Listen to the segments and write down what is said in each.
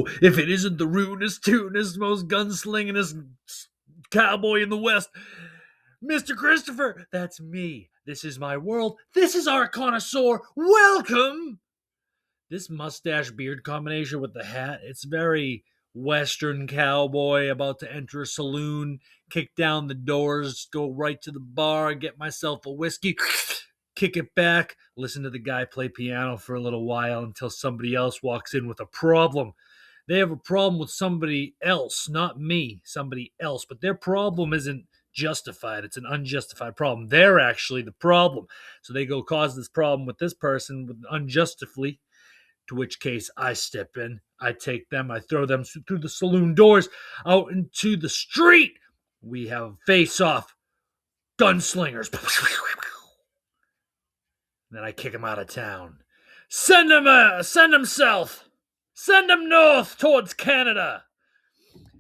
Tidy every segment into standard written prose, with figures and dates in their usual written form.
Oh, if it isn't the ruinous, tunest, most gunslingingest cowboy in the West, Mr. Christopher, that's me. This is my world. This is ART CONNIOSSEUR. Welcome! This mustache beard combination with the hat, it's very Western cowboy about to enter a saloon, kick down the doors, go right to the bar, get myself a whiskey, kick it back, listen to the guy play piano for a little while until somebody else walks in with a problem. They have a problem with somebody else, not me, somebody else, but their problem isn't justified. It's an unjustified problem. They're actually the problem. So they go cause this problem with this person unjustly, to which case I step in, I take them, I throw them through the saloon doors out into the street. We have a face-off, gunslingers. Then I kick him out of town. Send him south. Send him north towards Canada.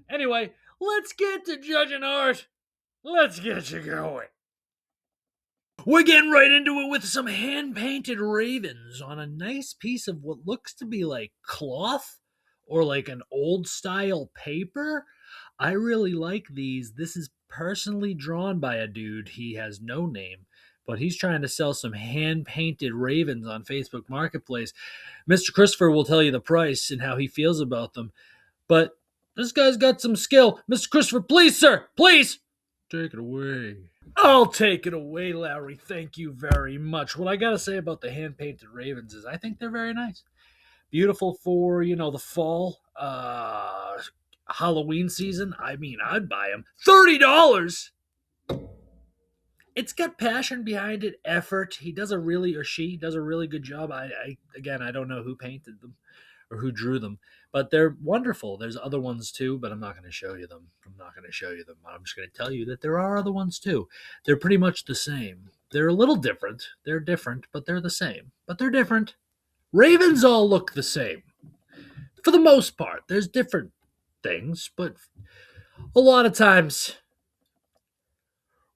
Anyway, let's get to judging art. Let's get you going. We're getting right into it with some hand-painted ravens on a nice piece of what looks to be like cloth or like an old-style paper. I really like these. This is personally drawn by a dude. He has no name, but he's trying to sell some hand-painted ravens on Facebook Marketplace. Mr. Christopher will tell you the price and how he feels about them, but this guy's got some skill. Mr. Christopher, please, sir, please, take it away. I'll take it away, Larry. Thank you very much. What I got to say about the hand-painted ravens is I think they're very nice. Beautiful for, the fall, Halloween season. I mean, I'd buy them. $30! It's got passion behind it, effort. He does a really, or she does a really good job. I don't know who painted them or who drew them, but they're wonderful. There's other ones too, but I'm not going to show you them. I'm just going to tell you that there are other ones too. They're pretty much the same. They're a little different. They're different, but they're the same. But they're different. Ravens all look the same. For the most part, there's different things, but a lot of times,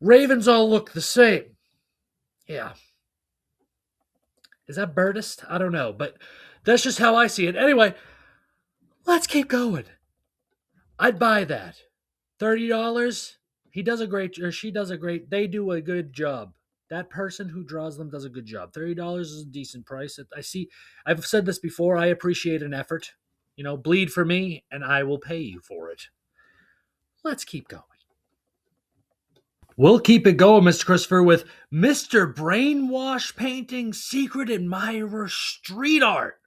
ravens all look the same. Yeah. Is that birdist? I don't know, but that's just how I see it. Anyway, let's keep going. I'd buy that. $30. He does a great, or she does a great, they do a good job. That person who draws them does a good job. $30 is a decent price. I've said this before, I appreciate an effort. Bleed for me, and I will pay you for it. Let's keep going. We'll keep it going, Mr. Christopher, with Mr. Brainwash Painting Secret Admirer Street Art.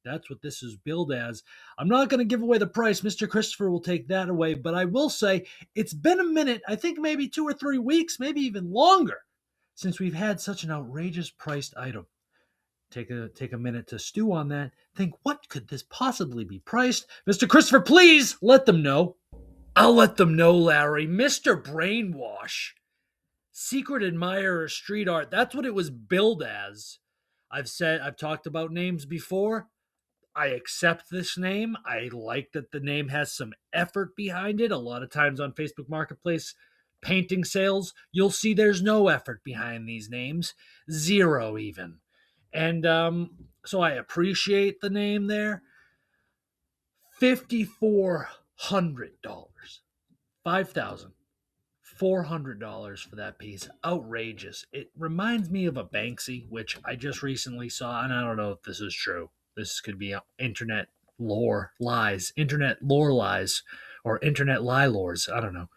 That's what this is billed as. I'm not going to give away the price. Mr. Christopher will take that away, but I will say it's been a minute, I think maybe 2 or 3 weeks, maybe even longer, since we've had such an outrageous priced item. Take a minute to stew on that. Think, what could this possibly be priced? Mr. Christopher, please let them know. I'll let them know, Larry. Mr. Brainwash Secret Admirer Street Art. That's what it was billed as. I've talked about names before. I accept this name. I like that the name has some effort behind it. A lot of times on Facebook Marketplace painting sales, you'll see there's no effort behind these names. Zero even. And so I appreciate the name there. $5,400. $5,400 for that piece. Outrageous. It reminds me of a Banksy, which I just recently saw, and I don't know if this is true. This could be internet lore lies, or internet lie lores. I don't know.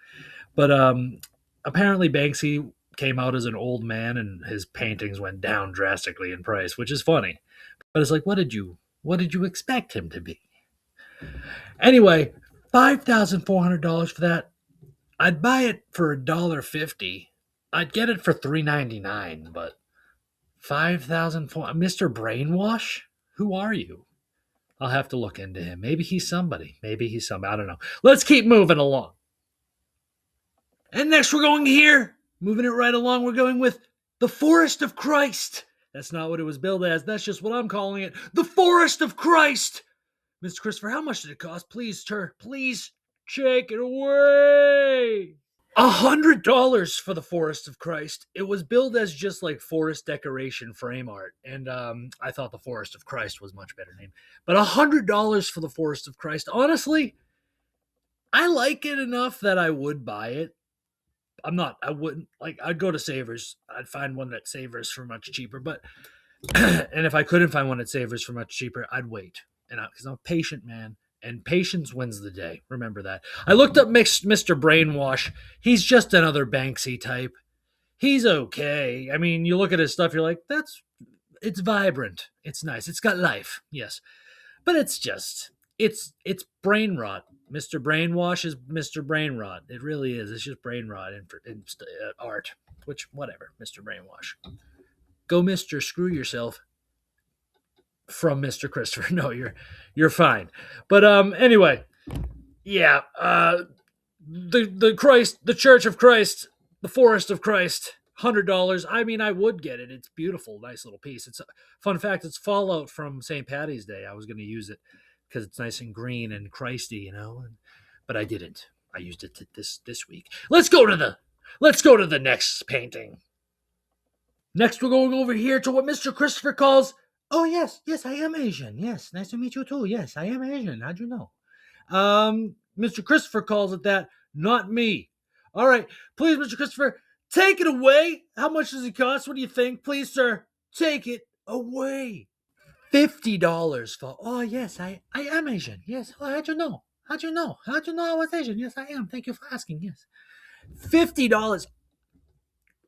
But apparently Banksy came out as an old man, and his paintings went down drastically in price, which is funny. But it's like, what did you expect him to be? Anyway, $5,400 for that. I'd buy it for $1.50. I'd get it for $3.99, but $5,400. Mr. Brainwash? Who are you? I'll have to look into him. Maybe he's somebody. I don't know. Let's keep moving along. And next we're going here. Moving it right along, we're going with the Forest of Christ. That's not what it was billed as. That's just what I'm calling it. The Forest of Christ. Mr. Christopher, how much did it cost? Please, sir. Please take it away. $100 for the Forest of Christ. It was billed as just like forest decoration frame art, and I thought the Forest of Christ was a much better name. But $100 for the Forest of Christ. Honestly, I like it enough that I would buy it. I wouldn't like. I'd go to Savers. I'd find one at Savers for much cheaper. But and if I couldn't find one at Savers for much cheaper, I'd wait. And because I'm a patient man, and patience wins the day. Remember that. I looked up Mr. Brainwash. He's just another Banksy type. He's okay. I mean, you look at his stuff, you're like, it's vibrant. It's nice. It's got life. Yes. But it's brain rot. Mr. Brainwash is Mr. Brain Rot. It really is. It's just brain rot in art, which whatever. Mr. Brainwash. Go, Mr. Screw yourself. From Mr. Christopher. No, you're fine. But anyway, yeah. The Church of Christ, the Forest of Christ. $100. I mean, I would get it. It's beautiful, nice little piece. It's a fun fact. It's Fallout from St. Patty's Day. I was going to use it because it's nice and green and Christy, but I didn't. I used it this week. Let's go to the next painting. Next, we're going over here to what Mr. Christopher calls. Oh yes, I am Asian. Yes, nice to meet you too. Yes, I am Asian. How'd you know? Mr. Christopher calls it that, not me. All right, please, Mr. Christopher, take it away. How much does it cost? What do you think? Please, sir, take it away. $50 for, oh, yes, I am Asian. Yes, well, how'd you know? How'd you know I was Asian? Yes, I am. Thank you for asking. Yes. $50.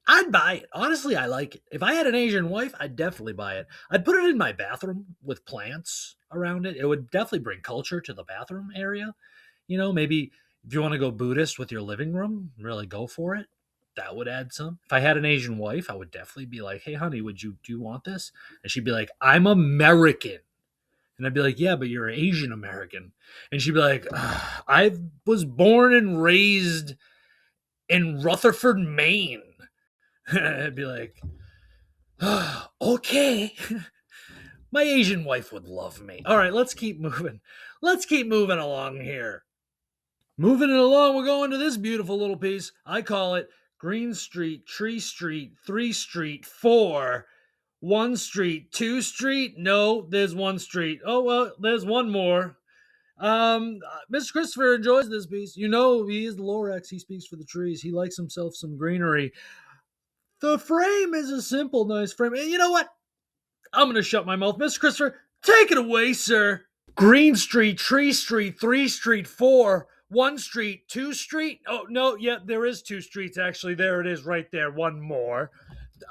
I'd buy it. Honestly, I like it. If I had an Asian wife, I'd definitely buy it. I'd put it in my bathroom with plants around it. It would definitely bring culture to the bathroom area. Maybe if you want to go Buddhist with your living room, really go for it. That would add some. If I had an Asian wife, I would definitely be like, "Hey, honey, do you want this?" And she'd be like, "I'm American." And I'd be like, "Yeah, but you're Asian American." And she'd be like, "I was born and raised in Rutherford, Maine." I'd be like, "Okay." My Asian wife would love me. All right, let's keep moving. Let's keep moving along here. Moving it along, we're going to this beautiful little piece. I call it Green Street, Tree Street, 3 Street, 4, 1 Street, 2 Street. No, there's 1 street. Oh, well, there's one more. Mr. Christopher enjoys this piece. He is the Lorax. He speaks for the trees. He likes himself some greenery. The frame is a simple, nice frame. And you know what? I'm going to shut my mouth. Mr. Christopher, take it away, sir. Green Street, Tree Street, 3 Street, 4, 1 Street, 2 Street. Oh, no, yeah, there is 2 streets, actually. There it is right there. One more.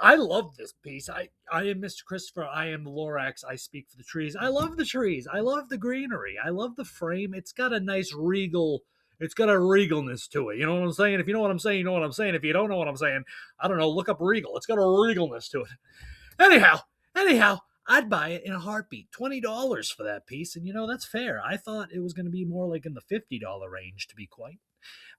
I love this piece. I am Mr. Christopher. I am the Lorax. I speak for the trees. I love the trees. I love the greenery. I love the frame. It's got a nice it's got a regalness to it. You know what I'm saying? If you know what I'm saying, you know what I'm saying. If you don't know what I'm saying, I don't know, look up regal. It's got a regalness to it. Anyhow, I'd buy it in a heartbeat. $20 for that piece, and that's fair. I thought it was going to be more like in the $50 range, to be quite.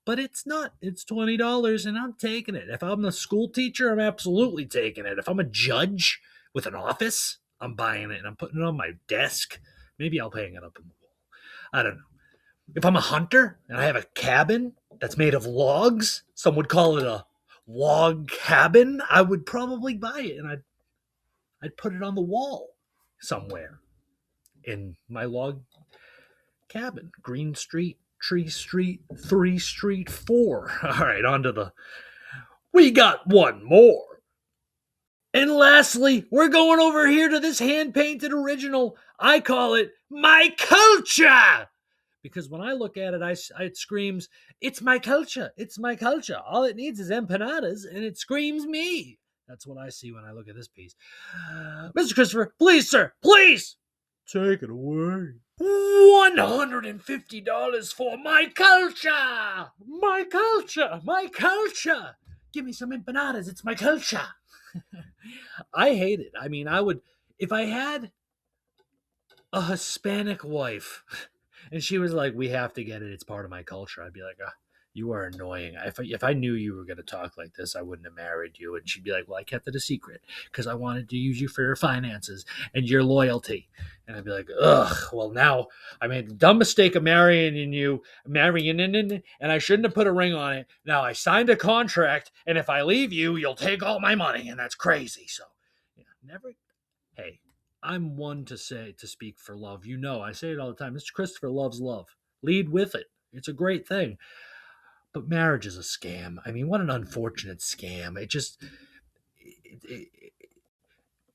But it's not. It's $20, and I'm taking it. If I'm a school teacher, I'm absolutely taking it. If I'm a judge with an office, I'm buying it, and I'm putting it on my desk. Maybe I'll hang it up in the wall. I don't know. If I'm a hunter, and I have a cabin that's made of logs, some would call it a log cabin, I would probably buy it, and I'd put it on the wall somewhere in my log cabin. Green Street, Tree Street, 3 Street, 4. All right, we got one more. And lastly, we're going over here to this hand-painted original. I call it My Culture. Because when I look at it, it screams, "It's my culture. It's my culture. All it needs is empanadas, and it screams me." That's what I see when I look at this piece. Mr. Christopher, please, sir, please take it away. $150 for my culture. My culture. My culture. Give me some empanadas. It's my culture. I hate it. I mean, if I had a Hispanic wife and she was like, "We have to get it. It's part of my culture," I'd be like, You are annoying. If I knew you were going to talk like this, I wouldn't have married you. And she'd be like, well, I kept it a secret because I wanted to use you for your finances and your loyalty. And I'd be like, ugh, well, now I made the dumb mistake of marrying in, and I shouldn't have put a ring on it. Now I signed a contract, and if I leave you, you'll take all my money, and that's crazy. So, never. Hey, I'm one to speak for love. I say it all the time. Mr. Christopher loves love. Lead with it. It's a great thing. But marriage is a scam. I mean, what an unfortunate scam.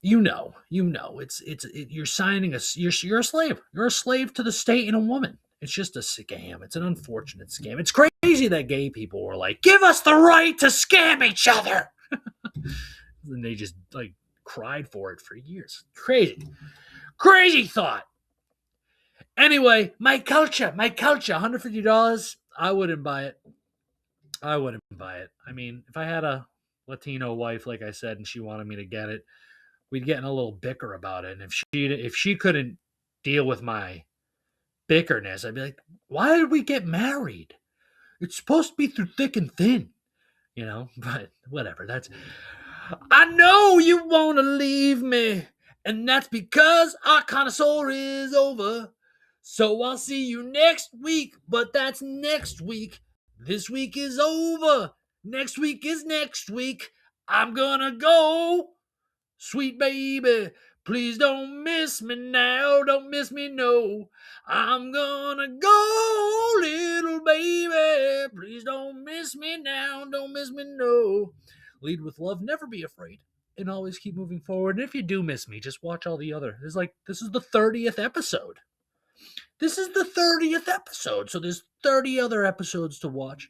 You're signing you're a slave. You're a slave to the state and a woman. It's just a scam. It's an unfortunate scam. It's crazy that gay people were like, give us the right to scam each other. And they just like cried for it for years. Crazy thought. Anyway, my culture, $150. I wouldn't buy it. I mean, if I had a Latino wife, like I said, and she wanted me to get it, we'd get in a little bicker about it. And if she couldn't deal with my bickerness, I'd be like, why did we get married? It's supposed to be through thick and thin, But whatever. I know you want to leave me, and that's because our connoisseur is over. So I'll see you next week, but that's next week. This week is over. Next week is next week. I'm gonna go. Sweet baby, please don't miss me now. Don't miss me, no. I'm gonna go, little baby. Please don't miss me now. Don't miss me, no. Lead with love, never be afraid, and always keep moving forward. And if you do miss me, just watch all the other. This is the 30th episode. So there's 30 other episodes to watch.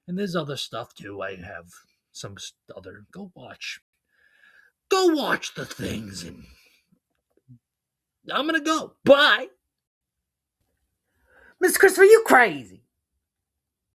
And there's other stuff too. I have some other. Go watch the things, and I'm gonna go. Bye. Mr. Christopher, you crazy.